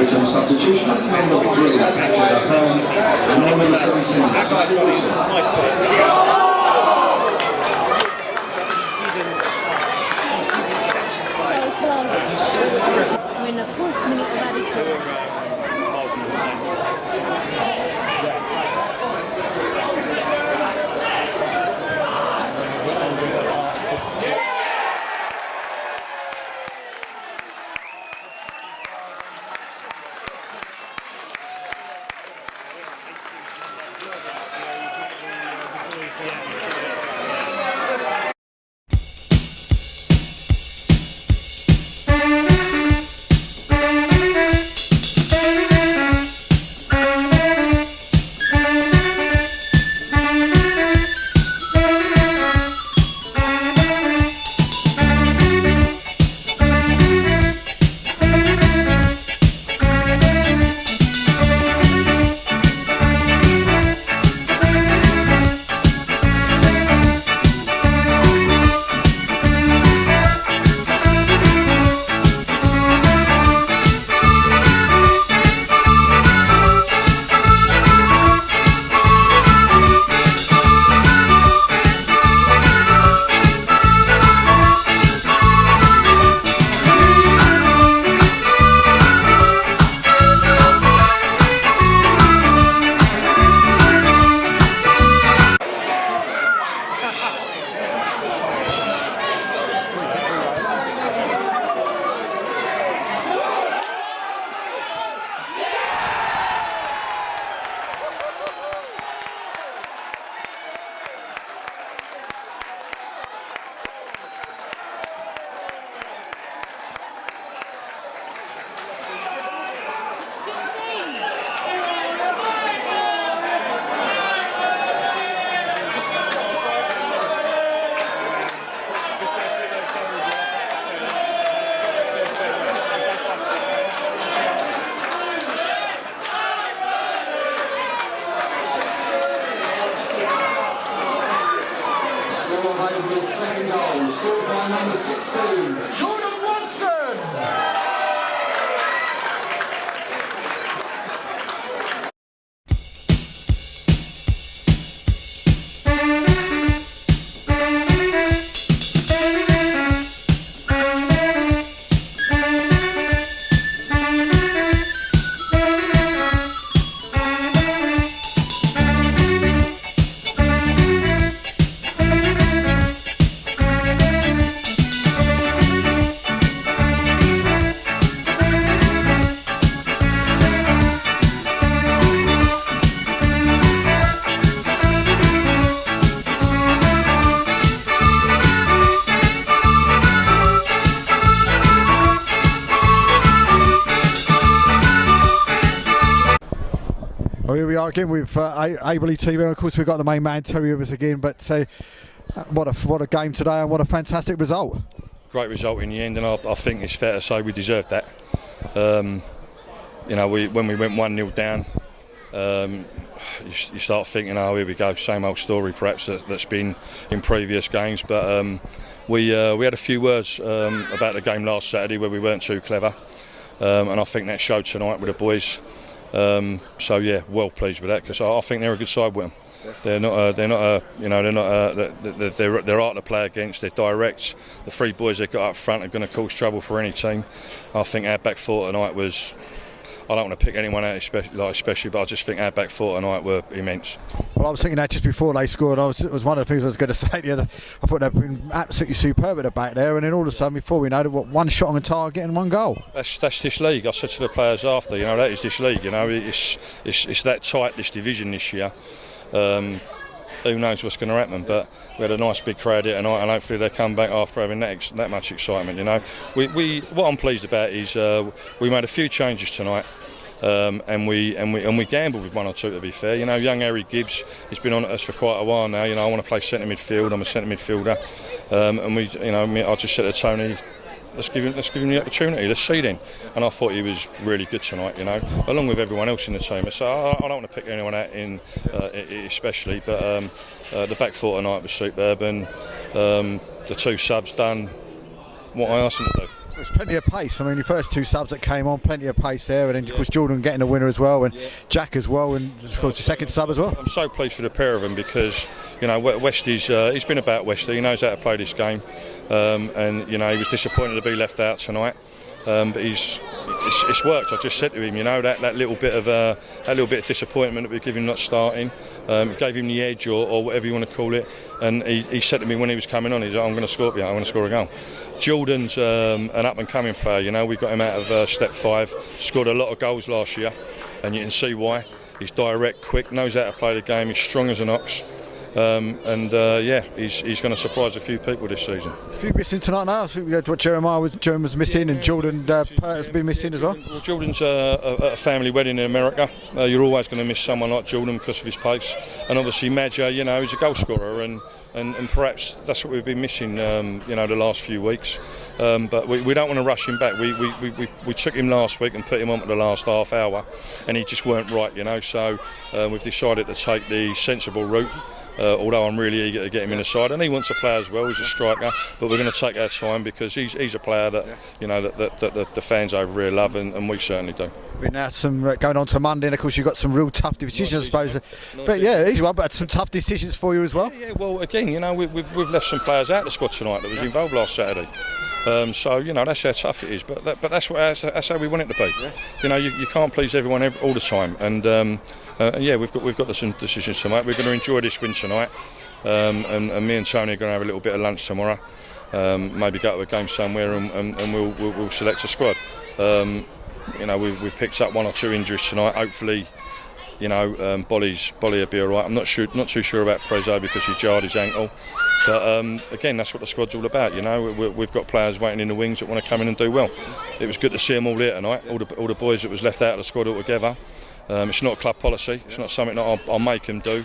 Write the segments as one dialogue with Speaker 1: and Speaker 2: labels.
Speaker 1: Witham substitution at number 3, Patrick at home, and number 17, Simon Wilson.
Speaker 2: We're in the 4th minute of added.
Speaker 1: With second goal, scored by number 16, Jordan Watson.
Speaker 3: Well, here we are again with Aveley TV. Of course, we've got the main man Terry with us again. But what a game today, and what a fantastic result!
Speaker 4: Great result in the end, and I think it's fair to say we deserved that. You know, when we went 1-0 down, you start thinking, oh, here we go, same old story perhaps that's been in previous games. But we had a few words about the game last Saturday where we weren't too clever, and I think that showed tonight with the boys. So yeah, well pleased with that, because I think they're a good side with them. They're hard to play against. They're direct. The three boys they've got up front are going to cause trouble for any team. I think our back four tonight was, I don't want to pick anyone out especially, but I just think our back four tonight were immense.
Speaker 3: Well, I was thinking that just before they scored. It was one of the things I was going to say to you. I thought they'd been absolutely superb at the back there, and then all of a sudden, before we know it, one shot on target and one goal.
Speaker 4: That's this league. I said to the players after, that is this league. It's that tight, this division this year. Who knows what's going to happen? But we had a nice big crowd here tonight, and hopefully they come back after having that much excitement. What I'm pleased about is we made a few changes tonight. And we gambled with one or two, to be fair. Young Harry Gibbs, he's been on at us for quite a while now. I want to play centre midfield. I'm a centre midfielder, and I just said to Tony, let's give him the opportunity. Let's seed him. And I thought he was really good tonight. Along with everyone else in the team. So I don't want to pick anyone out especially, but the back four tonight was superb, and the two subs done what I asked them to do.
Speaker 3: There's plenty of pace. I mean, the first two subs that came on, plenty of pace there, and then of course Jordan getting the winner as well, and Jack as well, and of course the second sub as well.
Speaker 4: I'm so pleased for the pair of them, because Westy's he's been about Westy. He knows how to play this game, and he was disappointed to be left out tonight. But it's worked. I just said to him, that little bit of disappointment that we give him not starting, gave him the edge or whatever you want to call it. And he said to me when he was coming on, he's like, I'm going to score, I'm going to score a goal. Jordan's an up and coming player. We got him out of step 5, scored a lot of goals last year, and you can see why. He's direct, quick, knows how to play the game. He's strong as an ox. He's going to surprise a few people this season.
Speaker 3: A few missing tonight now. I think we had what Jeremy was missing, and Jordan Pert has been missing as well.
Speaker 4: Well, Jordan's a family wedding in America. You're always going to miss someone like Jordan because of his pace, and obviously Madja, he's a goal scorer, and perhaps that's what we've been missing, the last few weeks. But we don't want to rush him back. We took him last week and put him on for the last half hour, and he just weren't right, So we've decided to take the sensible route. Although I'm really eager to get him in the side, and he wants to play as well. He's a striker, but we're going to take our time, because he's a player that that the fans over here love, and we certainly do.
Speaker 3: We're now going on to Monday, and of course you've got some real tough decisions, I suppose. But yeah, easy one, but some tough decisions for you as well.
Speaker 4: Yeah. Well, again, we've left some players out of the squad tonight that was involved last Saturday. So that's how tough it is, but that's how we want it to be. You can't please everyone all the time, and we've got some decisions to make. We're going to enjoy this win tonight, and me and Tony are going to have a little bit of lunch tomorrow. Maybe go to a game somewhere, and we'll select a squad. We've picked up one or two injuries tonight. Hopefully, Bolly will be all right. I'm not too sure about Prezzo because he jarred his ankle. But again, that's what the squad's all about. We've got players waiting in the wings that want to come in and do well. It was good to see them all here tonight. All the boys that was left out of the squad altogether. It's not a club policy. It's not something that I'll make them do.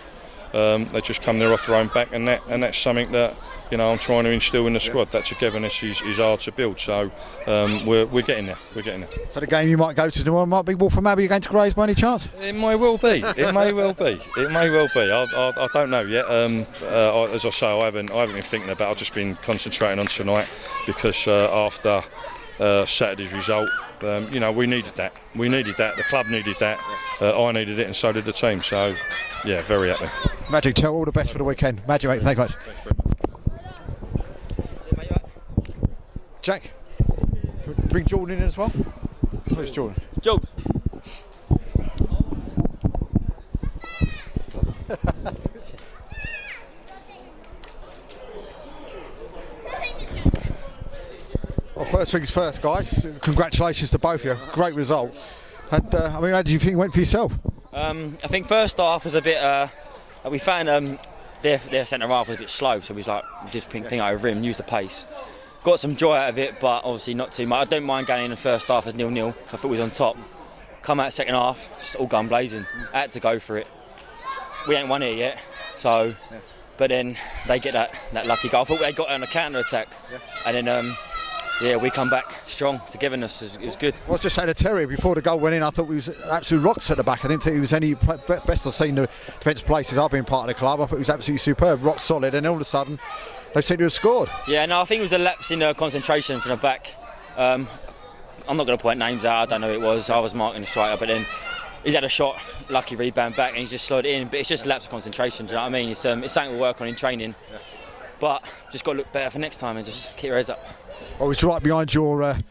Speaker 4: They just come there off their own back, and that's something that I'm trying to instill in the squad. That togetherness is hard to build. So we're getting there. We're getting there.
Speaker 3: So the game you might go to tomorrow might be Witham Abbey against Grays by any chance?
Speaker 4: It may well be. It may well be. I don't know yet. As I say, I haven't been thinking about it. I've just been concentrating on tonight, because after Saturday's result, we needed that. The club needed that. I needed it, and so did the team. So, yeah, very happy.
Speaker 3: Magic, tell all the best for the weekend. Magic, mate. Thank you much.
Speaker 4: Thanks very much.
Speaker 3: Jack, bring Jordan in as well. Where's Jordan?
Speaker 5: Jordan.
Speaker 3: Well, first things first, guys. Congratulations to both of you. Great result. And how do you think it went for yourself?
Speaker 5: I think first half was a bit. We found their centre half was a bit slow, so we was like just ping over him, use the pace. Got some joy out of it, but obviously not too much. I don't mind going in the first half as 0-0. I thought we was on top. Come out second half, just all gun blazing. I had to go for it. We ain't won here yet, so. But then they get that lucky goal. I thought they got on a counter attack, and then yeah, we come back strong. Togetherness, it was good.
Speaker 3: I was just saying to Terry before the goal went in, I thought we was absolute rocks at the back. I didn't think he was any best I've seen the defensive places I've been part of the club. I thought he was absolutely superb, rock solid, and all of a sudden they seem to have scored.
Speaker 5: Yeah, no, I think it was a lapse in concentration from the back. I'm not going to point names out. I don't know who it was. I was marking the striker, but then he's had a shot, lucky rebound back, and he's just slid it in. But it's just a lapse of concentration. Do you know what I mean? It's something we'll work on in training. Yeah. But just got to look better for next time and just keep your heads up.
Speaker 3: Well, it's right behind your header.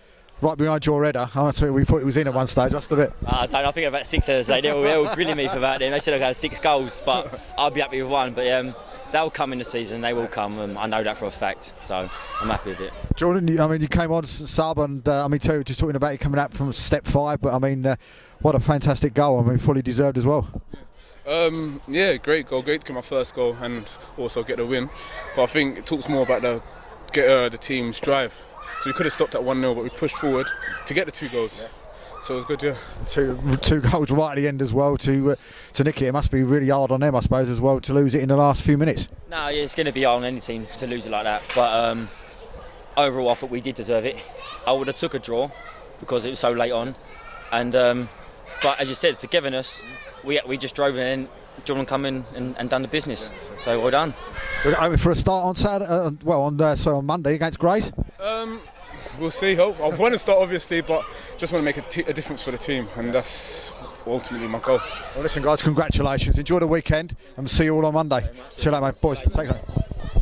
Speaker 3: We thought it was in at one stage, just a bit.
Speaker 5: I don't know, I think about 6 headers. They were grilling me for that. They said I had 6 goals, but I'll be happy with 1. But they'll come in the season. They will come. I know that for a fact. So I'm happy with it.
Speaker 3: Jordan, you came on sub, and Terry was just talking about you coming up from step 5. But what a fantastic goal. Fully deserved as well.
Speaker 6: Yeah, great goal. Great to get my first goal and also get the win. But I think it talks more about the team's drive. So we could have stopped at 1-0, but we pushed forward to get the 2 goals. Yeah. So it was good, yeah.
Speaker 3: Two goals right at the end as well to nick it. It must be really hard on them, I suppose, as well, to lose it in the last few minutes.
Speaker 5: No, yeah, it's going to be hard on any team to lose it like that. But overall, I thought we did deserve it. I would have took a draw because it was so late on. And but as you said, togetherness. We just drove in. Jordan come in and done the business. So well done.
Speaker 3: We're hoping for a start on Saturday. On Monday against Grays.
Speaker 6: We'll see. Hope I want to start obviously, but just want to make a difference for the team, and that's ultimately my goal.
Speaker 3: Well, listen, guys, congratulations. Enjoy the weekend, and see you all on Monday. See you later, mate. Boys, thanks, mate.